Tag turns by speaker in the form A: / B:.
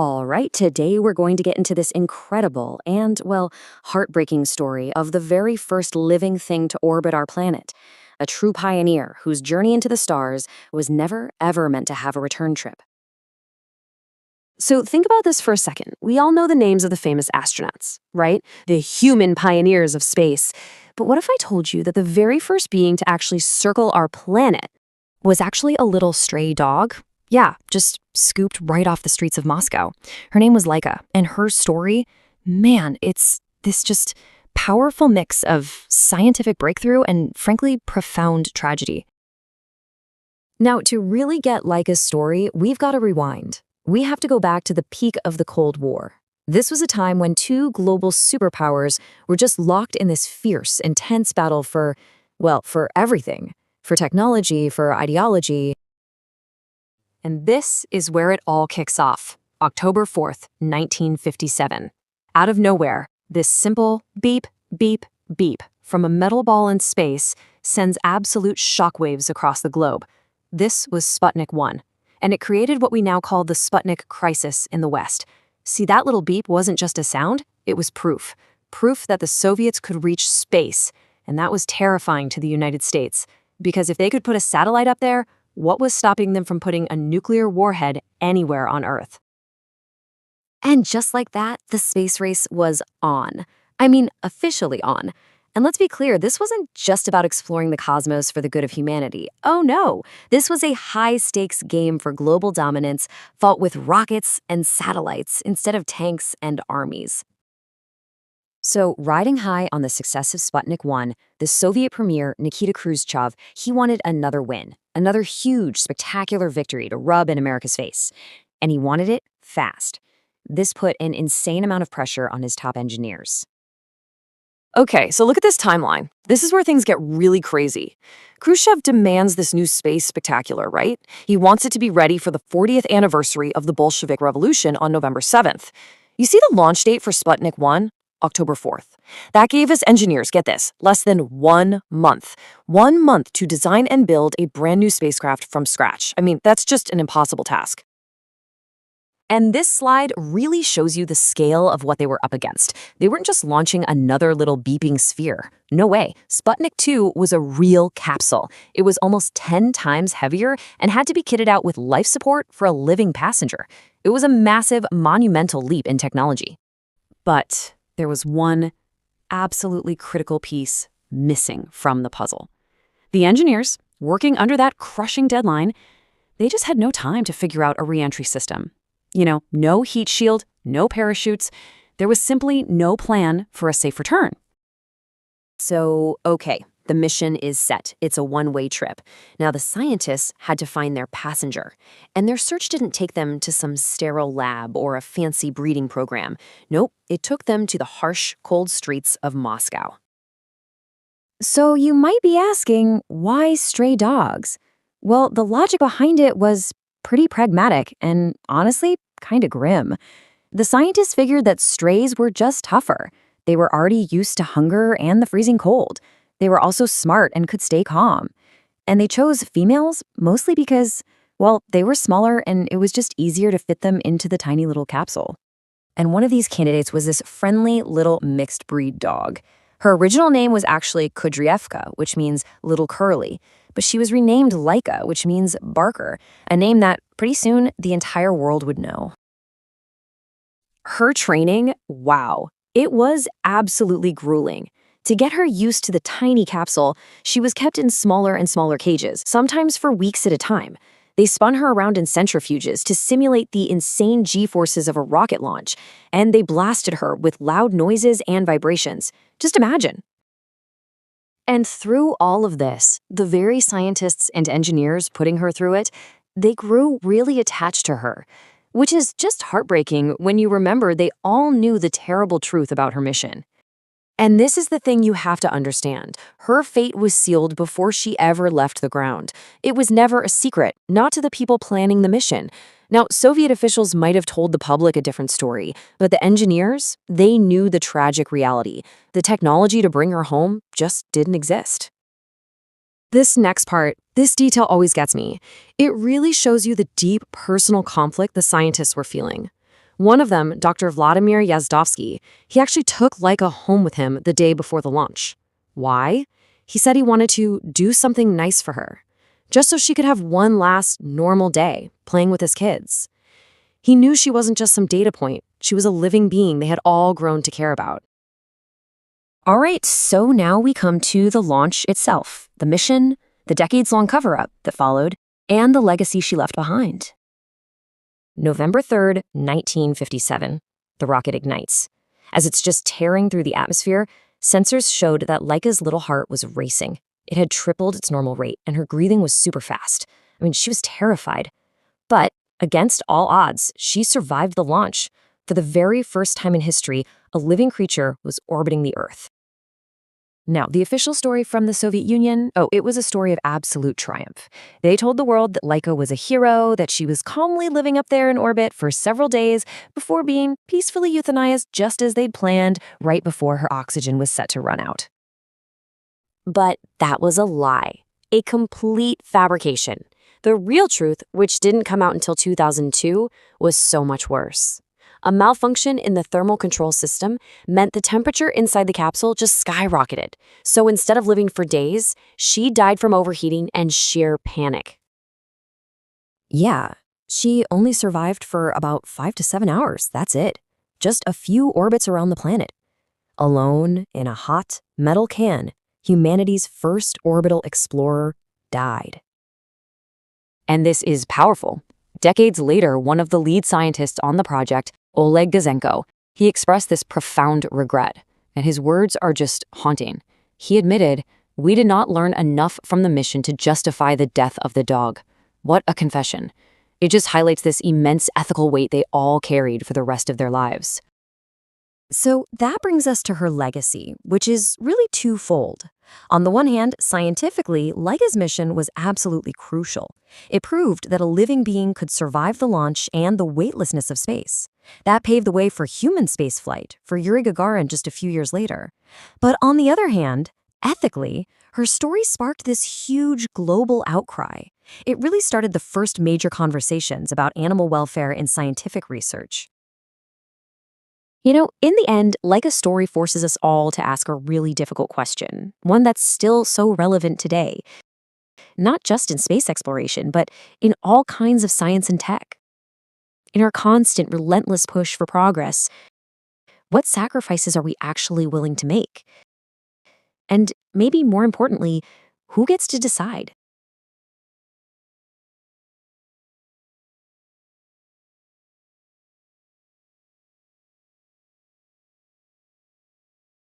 A: All right, today we're going to get into this incredible and, well, heartbreaking story of the very first living thing to orbit our planet. A true pioneer whose journey into the stars was never, ever meant to have a return trip. So think about this for a second. We all know the names of the famous astronauts, right? The human pioneers of space. But what if I told you that the very first being to actually circle our planet was actually a little stray dog? Yeah, just scooped right off the streets of Moscow. Her name was Laika, and her story, man, it's this just powerful mix of scientific breakthrough and, frankly, profound tragedy. Now, to really get Laika's story, we've got to rewind. We have to go back to the peak of the Cold War. This was a time when two global superpowers were just locked in this fierce, intense battle for, well, for everything. For technology, for ideology. And this is where it all kicks off, October 4th, 1957. Out of nowhere, this simple beep, beep, beep from a metal ball in space sends absolute shockwaves across the globe. This was Sputnik 1, and it created what we now call the Sputnik crisis in the West. See, that little beep wasn't just a sound, it was proof. Proof that the Soviets could reach space, and that was terrifying to the United States. Because if they could put a satellite up there, what was stopping them from putting a nuclear warhead anywhere on Earth? And just like that, the space race was on. I mean, officially on. And let's be clear, this wasn't just about exploring the cosmos for the good of humanity. Oh no, this was a high-stakes game for global dominance, fought with rockets and satellites instead of tanks and armies. So, riding high on the success of Sputnik 1, the Soviet premier Nikita Khrushchev, he wanted another win, another huge, spectacular victory to rub in America's face. And he wanted it fast. This put an insane amount of pressure on his top engineers.
B: Okay, so look at this timeline. This is where things get really crazy. Khrushchev demands this new space spectacular, right? He wants it to be ready for the 40th anniversary of the Bolshevik Revolution on November 7th. You see the launch date for Sputnik 1? October 4th. That gave us engineers, get this, less than 1 month. 1 month to design and build a brand new spacecraft from scratch. I mean, that's just an impossible task. And this slide really shows you the scale of what they were up against. They weren't just launching another little beeping sphere. No way. Sputnik 2 was a real capsule. It was almost 10 times heavier and had to be kitted out with life support for a living passenger. It was a massive, monumental leap in technology. But there was one absolutely critical piece missing from the puzzle. The engineers, working under that crushing deadline, they just had no time to figure out a re-entry system. You know, no heat shield, no parachutes. There was simply no plan for a safe return.
A: So, okay, the mission is set. It's a one-way trip. Now, the scientists had to find their passenger, and their search didn't take them to some sterile lab or a fancy breeding program. Nope, it took them to the harsh, cold streets of Moscow. So you might be asking, why stray dogs? Well, the logic behind it was pretty pragmatic and, honestly, kind of grim. The scientists figured that strays were just tougher. They were already used to hunger and the freezing cold. They were also smart and could stay calm. And they chose females mostly because, well, they were smaller and it was just easier to fit them into the tiny little capsule. And one of these candidates was this friendly little mixed breed dog. Her original name was actually Kudryevka, which means little curly, but she was renamed Laika, which means barker, a name that pretty soon the entire world would know. Her training, wow, it was absolutely grueling. To get her used to the tiny capsule, she was kept in smaller and smaller cages, sometimes for weeks at a time. They spun her around in centrifuges to simulate the insane G-forces of a rocket launch, and they blasted her with loud noises and vibrations. Just imagine. And through all of this, the very scientists and engineers putting her through it, they grew really attached to her, which is just heartbreaking when you remember they all knew the terrible truth about her mission. And this is the thing you have to understand. Her fate was sealed before she ever left the ground. It was never a secret, not to the people planning the mission. Now, Soviet officials might have told the public a different story, but the engineers, they knew the tragic reality. The technology to bring her home just didn't exist. This next part, this detail always gets me. It really shows you the deep personal conflict the scientists were feeling.
B: One of them, Dr. Vladimir Yazdovsky, he actually took Laika home with him the day before the launch. Why? He said he wanted to do something nice for her, just so she could have one last normal day playing with his kids. He knew she wasn't just some data point. She was a living being they had all grown to care about.
A: All right, so now we come to the launch itself, the mission, the decades-long cover-up that followed, and the legacy she left behind. November 3rd, 1957. The rocket ignites. As it's just tearing through the atmosphere, sensors showed that Laika's little heart was racing. It had tripled its normal rate, and her breathing was super fast. I mean, she was terrified. But against all odds, she survived the launch. For the very first time in history, a living creature was orbiting the Earth. Now, the official story from the Soviet Union, it was a story of absolute triumph. They told the world that Laika was a hero, that she was calmly living up there in orbit for several days before being peacefully euthanized just as they'd planned right before her oxygen was set to run out. But that was a lie, a complete fabrication. The real truth, which didn't come out until 2002, was so much worse. A malfunction in the thermal control system meant the temperature inside the capsule just skyrocketed. So instead of living for days, she died from overheating and sheer panic. Yeah, she only survived for about 5 to 7 hours. That's it. Just a few orbits around the planet. Alone in a hot metal can, humanity's first orbital explorer died. And this is powerful. Decades later, one of the lead scientists on the project, Oleg Gazenko, he expressed this profound regret, and his words are just haunting. He admitted, "We did not learn enough from the mission to justify the death of the dog." What a confession. It just highlights this immense ethical weight they all carried for the rest of their lives. So that brings us to her legacy, which is really twofold. On the one hand, scientifically, Laika's mission was absolutely crucial. It proved that a living being could survive the launch and the weightlessness of space. That paved the way for human spaceflight for Yuri Gagarin just a few years later. But on the other hand, ethically, her story sparked this huge global outcry. It really started the first major conversations about animal welfare in scientific research. You know, in the end, Laika's story forces us all to ask a really difficult question, one that's still so relevant today. Not just in space exploration, but in all kinds of science and tech. In our constant, relentless push for progress, what sacrifices are we actually willing to make? And maybe more importantly, who gets to decide?